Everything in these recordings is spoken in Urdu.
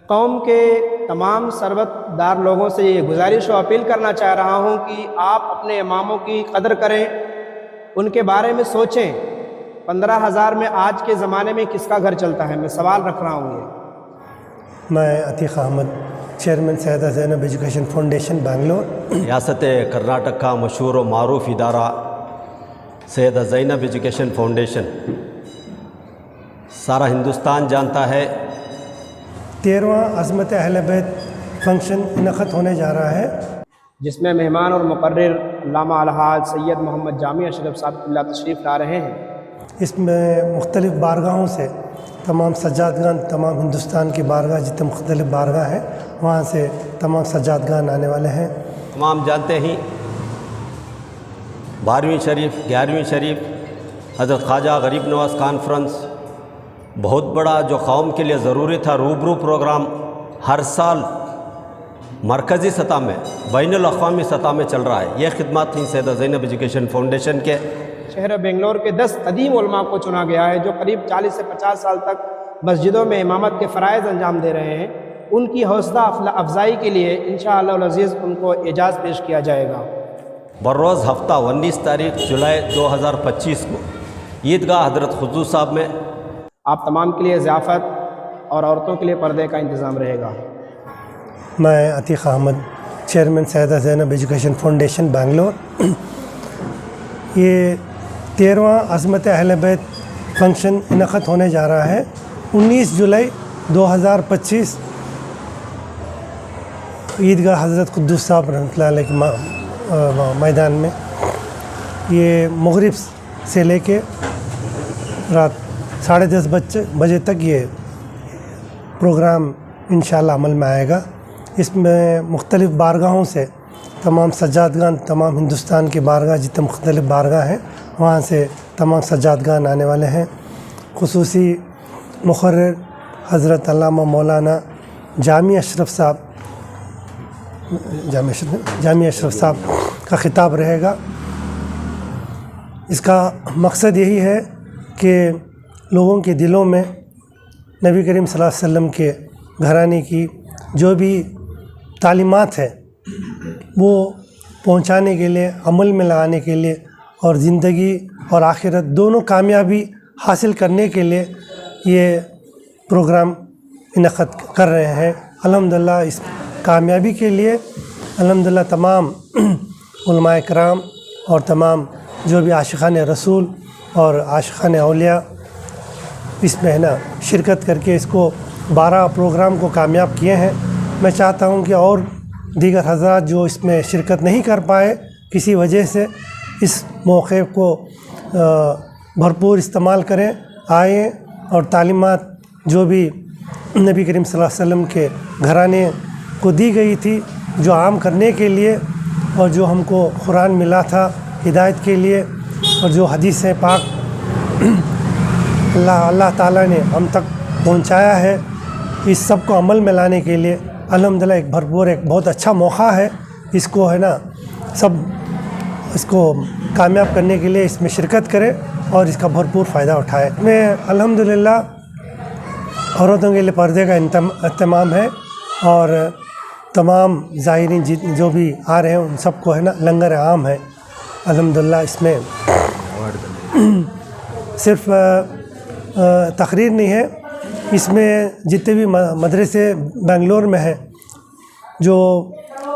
قوم کے تمام ثروت دار لوگوں سے یہ گزارش و اپیل کرنا چاہ رہا ہوں کہ آپ اپنے اماموں کی قدر کریں، ان کے بارے میں سوچیں۔ 15,000 میں آج کے زمانے میں کس کا گھر چلتا ہے؟ میں سوال رکھ رہا ہوں یہ۔ میں عتیق احمد، چیئرمین سیدہ زینب ایجوکیشن فاؤنڈیشن بنگلور۔ ریاست کرناٹک کا مشہور و معروف ادارہ سیدہ زینب ایجوکیشن فاؤنڈیشن سارا ہندوستان جانتا ہے۔ 13واں عظمت اہل بیت فنکشن انعقاد ہونے جا رہا ہے، جس میں مہمان اور مقرر علامہ الحاج سید محمد جامی اشرف صاحب اللہ تشریف لا رہے ہیں۔ اس میں مختلف بارگاہوں سے تمام سجادگان، تمام ہندوستان کی بارگاہ جتنے مختلف بارگاہ ہیں وہاں سے تمام سجادگان آنے والے ہیں۔ تمام جانتے ہیں 12ویں شریف، 11ویں شریف، حضرت خواجہ غریب نواز کانفرنس بہت بڑا جو قوم کے لیے ضروری تھا، روبرو پروگرام ہر سال مرکزی سطح میں، بین الاقوامی سطح میں چل رہا ہے۔ یہ خدمات تھیں سیدہ زینب ایجوکیشن فاؤنڈیشن کے۔ شہر بنگلور کے 10 قدیم علماء کو چنا گیا ہے جو قریب 40 سے 50 سال تک مسجدوں میں امامت کے فرائض انجام دے رہے ہیں۔ ان کی حوصلہ افزائی کے لیے انشاءاللہ العزیز ان کو اعزاز پیش کیا جائے گا۔ بروز ہفتہ 19 تاریخ جولائی 2025 کو عیدگاہ حضرت حضور صاحب میں آپ تمام کے لیے ضیافت اور عورتوں کے لیے پردے کا انتظام رہے گا۔ میں عتیق احمد، چیئرمین سیدہ زینب ایجوکیشن فاؤنڈیشن بنگلور۔ یہ 13واں عظمت اہل بیت فنکشن انعقاد ہونے جا رہا ہے 19 جولائی 2025 عیدگاہ حضرت قدوس صاحب رحمۃ اللہ علیہ کے میدان میں۔ یہ مغرب سے لے کے رات 10:30 بجے تک یہ پروگرام انشاءاللہ عمل میں آئے گا۔ اس میں مختلف بارگاہوں سے تمام سجادگان، تمام ہندوستان کی بارگاہ جتنے مختلف بارگاہ ہیں وہاں سے تمام سجادگان آنے والے ہیں۔ خصوصی مقرر حضرت علامہ مولانا جامی اشرف صاحب کا خطاب رہے گا۔ اس کا مقصد یہی ہے کہ لوگوں کے دلوں میں نبی کریم صلی اللہ علیہ وسلم کے گھرانے کی جو بھی تعلیمات ہے وہ پہنچانے کے لیے، عمل میں لانے کے لیے اور زندگی اور آخرت دونوں کامیابی حاصل کرنے کے لیے یہ پروگرام انعقاد کر رہے ہیں۔ الحمدللہ اس کامیابی کے لیے الحمدللہ تمام علماء کرام اور تمام جو بھی عاشقان رسول اور عاشقان اولیاء اس میں شرکت کر کے اس کو 12 پروگرام کو کامیاب کیے ہیں۔ میں چاہتا ہوں کہ اور دیگر حضرات جو اس میں شرکت نہیں کر پائے کسی وجہ سے، اس موقع کو بھرپور استعمال کریں، آئیں اور تعلیمات جو بھی نبی کریم صلی اللہ علیہ وسلم کے گھرانے کو دی گئی تھی، جو عام کرنے کے لیے اور جو ہم کو قرآن ملا تھا ہدایت کے لیے اور جو حدیث پاک اللہ تعالیٰ نے ہم تک پہنچایا ہے، اس سب کو عمل میں لانے کے لیے الحمدللہ ایک بھرپور، ایک بہت اچھا موقع ہے۔ اس کو سب اس کو کامیاب کرنے کے لیے اس میں شرکت کرے اور اس کا بھرپور فائدہ اٹھائے۔ میں الحمدللہ عورتوں کے لیے پردے کا اہتمام ہے اور تمام زائرین جو بھی آ رہے ہیں ان سب کو لنگر عام ہے۔ الحمدللہ اس میں صرف تقریر نہیں ہے، اس میں جتنے بھی مدرسے بنگلور میں ہیں جو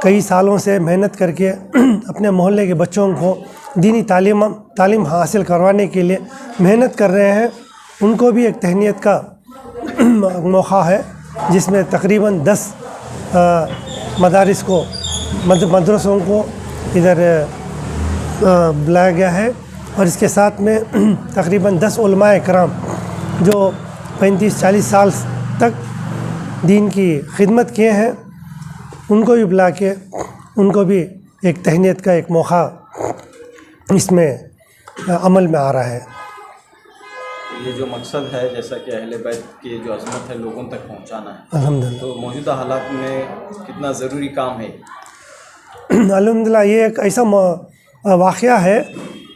کئی سالوں سے محنت کر کے اپنے محلے کے بچوں کو دینی تعلیم حاصل کروانے کے لیے محنت کر رہے ہیں، ان کو بھی ایک تہنیت کا موقع ہے، جس میں تقریباً 10 مدرسوں کو ادھر بلایا گیا ہے اور اس کے ساتھ میں تقریباً 10 علماء کرام جو 35-40 سال تک دین کی خدمت کیے ہیں ان کو بھی بلا کے ان کو بھی ایک تہنیت کا ایک موقع اس میں عمل میں آ رہا ہے۔ یہ جو مقصد ہے جیسا کہ اہل بیت کی جو عظمت ہے لوگوں تک پہنچانا ہے، الحمدللہ تو موجودہ حالات میں کتنا ضروری کام ہے؟ الحمدللہ یہ ایک ایسا واقعہ ہے،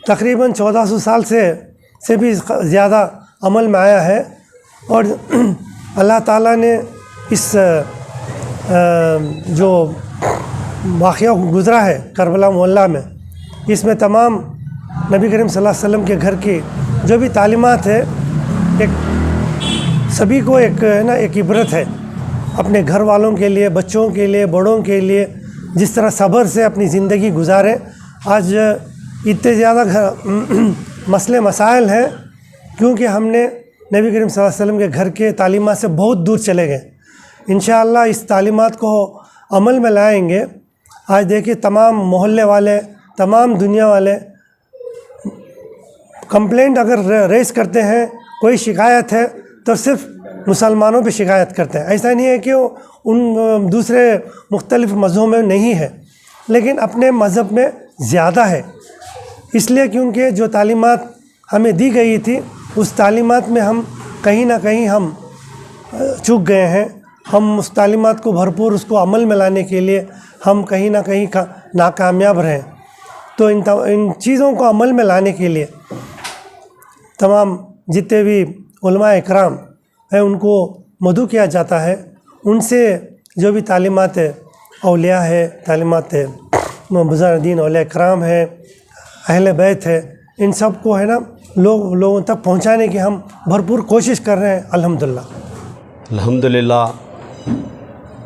تقریباً 1400 سال سے بھی زیادہ عمل میں آیا ہے اور اللہ تعالیٰ نے اس جو واقعہ گزرا ہے کربلا محلہ میں، اس میں تمام نبی کریم صلی اللہ علیہ وسلم کے گھر کی جو بھی تعلیمات ہے، ایک سبھی کو ایک ہے نا ایک عبرت ہے اپنے گھر والوں کے لیے، بچوں کے لیے، بڑوں کے لیے، جس طرح صبر سے اپنی زندگی گزاریں۔ آج اتنے زیادہ مسئلے مسائل ہیں کیونکہ ہم نے نبی کریم صلی اللہ علیہ وسلم کے گھر کے تعلیمات سے بہت دور چلے گئے۔ انشاءاللہ اس تعلیمات کو عمل میں لائیں گے۔ آج دیکھیے تمام محلے والے، تمام دنیا والے کمپلینٹ اگر ریز کرتے ہیں، کوئی شکایت ہے تو صرف مسلمانوں پہ شکایت کرتے ہیں۔ ایسا نہیں ہے کہ ان دوسرے مختلف مذہبوں میں نہیں ہے، لیکن اپنے مذہب میں زیادہ ہے، اس لیے کیونکہ جو تعلیمات ہمیں دی گئی تھی اس تعلیمات میں ہم کہیں نہ کہیں ہم چوک گئے ہیں۔ ہم اس تعلیمات کو بھرپور اس کو عمل میں لانے کے لیے ہم کہیں نہ کہیں ناکامیاب رہے۔ تو ان چیزوں کو عمل میں لانے کے لیے تمام جتنے بھی علماء اکرام ہیں ان کو مدعو کیا جاتا ہے، ان سے جو بھی تعلیمات اولیاء ہے، تعلیمات بزرگ دین اولیاء اکرام ہے، اہل بیت ہے، ان سب کو ہے نا لوگوں تک پہنچانے کی ہم بھرپور کوشش کر رہے ہیں الحمدللہ۔ الحمدللہ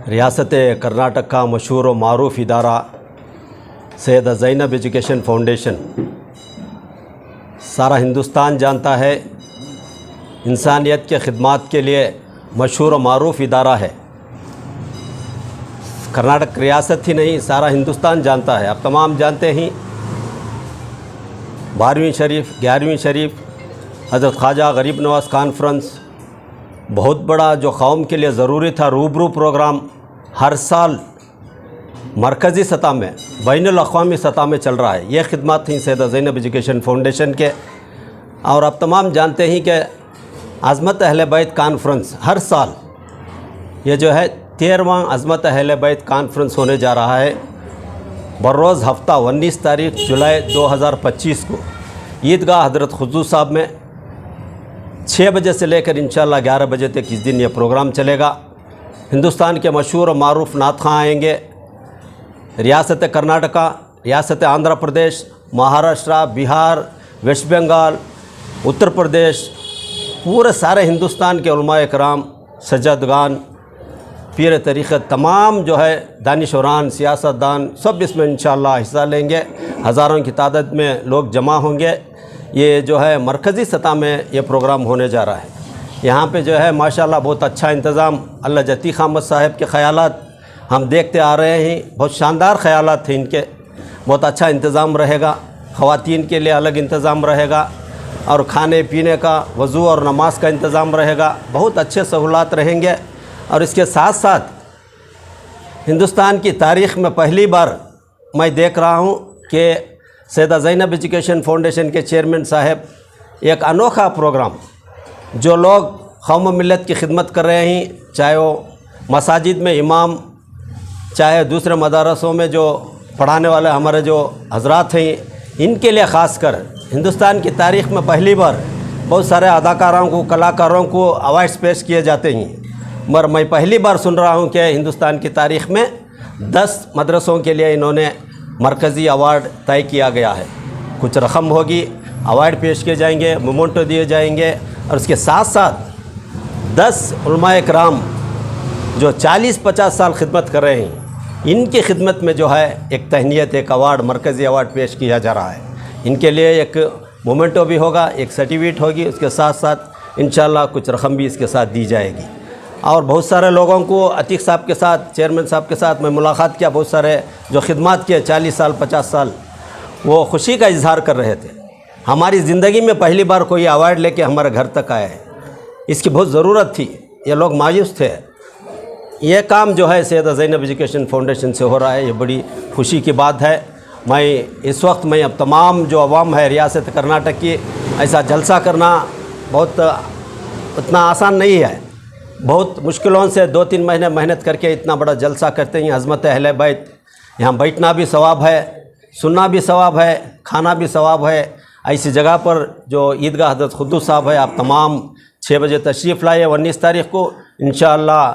ریاست کرناٹک کا مشہور و معروف ادارہ سیدہ زینب ایجوکیشن فاؤنڈیشن سارا ہندوستان جانتا ہے، انسانیت کے خدمات کے لیے مشہور و معروف ادارہ ہے۔ کرناٹک ریاست ہی نہیں، سارا ہندوستان جانتا ہے، آپ تمام جانتے ہیں۔ 12ویں شریف 11ویں شریف حضرت خواجہ غریب نواز کانفرنس بہت بڑا جو قوم کے لیے ضروری تھا روبرو پروگرام ہر سال مرکزی سطح میں، بین الاقوامی سطح میں چل رہا ہے۔ یہ خدمات تھیں سیدہ زینب ایجوکیشن فاؤنڈیشن کے، اور آپ تمام جانتے ہیں کہ عظمت اہل بیت کانفرنس ہر سال یہ جو ہے 13واں عظمت اہل بیت کانفرنس ہونے جا رہا ہے بروز ہفتہ 19 تاریخ جولائی 2025 کو عیدگاہ حضرت خضو صاحب میں 6 بجے سے لے کر انشاءاللہ 11 بجے تک اس دن یہ پروگرام چلے گا۔ ہندوستان کے مشہور و معروف نعت خواں آئیں گے، ریاست کرناٹکا، ریاست آندھرا پردیش، مہاراشٹرا، بہار، ویسٹ بنگال، اتر پردیش، پورے سارے ہندوستان کے علماء کرام، سجادگان، پیر طریقت، تمام جو ہے دانشوران، سیاستدان، سب اس میں انشاءاللہ حصہ لیں گے۔ ہزاروں کی تعداد میں لوگ جمع ہوں گے۔ یہ جو ہے مرکزی سطح میں یہ پروگرام ہونے جا رہا ہے۔ یہاں پہ جو ہے ماشاءاللہ بہت اچھا انتظام، اللہ جتی احمد صاحب کے خیالات ہم دیکھتے آ رہے ہیں، بہت شاندار خیالات تھے ان کے، بہت اچھا انتظام رہے گا۔ خواتین کے لیے الگ انتظام رہے گا، اور کھانے پینے کا، وضو اور نماز کا انتظام رہے گا، بہت اچھے سہولات رہیں گے۔ اور اس کے ساتھ ساتھ ہندوستان کی تاریخ میں پہلی بار میں دیکھ رہا ہوں کہ سیدہ زینب ایجوکیشن فاؤنڈیشن کے چیئرمین صاحب ایک انوکھا پروگرام، جو لوگ قوم و ملت کی خدمت کر رہے ہیں، چاہے وہ مساجد میں امام، چاہے دوسرے مدارسوں میں جو پڑھانے والے ہمارے جو حضرات ہیں، ان کے لیے خاص کر ہندوستان کی تاریخ میں پہلی بار بہت سارے اداکاروں کو، کلاکاروں کو ایوارڈز پیش کیے جاتے ہیں، مگر میں پہلی بار سن رہا ہوں کہ ہندوستان کی تاریخ میں 10 مدرسوں کے لیے انہوں نے مرکزی ایوارڈ طے کیا گیا ہے۔ کچھ رقم ہوگی، ایوارڈ پیش کیے جائیں گے، مومنٹو دیے جائیں گے، اور اس کے ساتھ ساتھ 10 علماء کرام جو 40-50 سال خدمت کر رہے ہیں، ان کی خدمت میں جو ہے ایک تہنیت، ایک ایوارڈ، مرکزی ایوارڈ پیش کیا جا رہا ہے۔ ان کے لیے ایک مومنٹو بھی ہوگا، ایک سرٹیفکیٹ ہوگی، اس کے ساتھ ساتھ انشاءاللہ کچھ رقم بھی اس کے ساتھ دی جائے گی۔ اور بہت سارے لوگوں کو عتیق صاحب کے ساتھ، چیئرمین صاحب کے ساتھ میں ملاقات کیا، بہت سارے جو خدمات کیے 40 سال 50 سال، وہ خوشی کا اظہار کر رہے تھے، ہماری زندگی میں پہلی بار کوئی ایوارڈ لے کے ہمارے گھر تک آیا ہے، اس کی بہت ضرورت تھی، یہ لوگ مایوس تھے۔ یہ کام جو ہے سیدہ زینب ایجوکیشن فاؤنڈیشن سے ہو رہا ہے، یہ بڑی خوشی کی بات ہے۔ میں اس وقت میں اب تمام جو عوام ہے ریاست کرناٹک کی، ایسا جلسہ کرنا بہت اتنا آسان نہیں ہے، بہت مشکلوں سے 2-3 مہینے محنت کر کے اتنا بڑا جلسہ کرتے ہیں۔ عظمت اہل بیت، یہاں بیٹھنا بھی ثواب ہے، سننا بھی ثواب ہے، کھانا بھی ثواب ہے۔ ایسی جگہ پر جو عیدگاہ حضرت خضو صاحب ہے، آپ تمام 6 بجے تشریف لائے 19 تاریخ کو انشاءاللہ،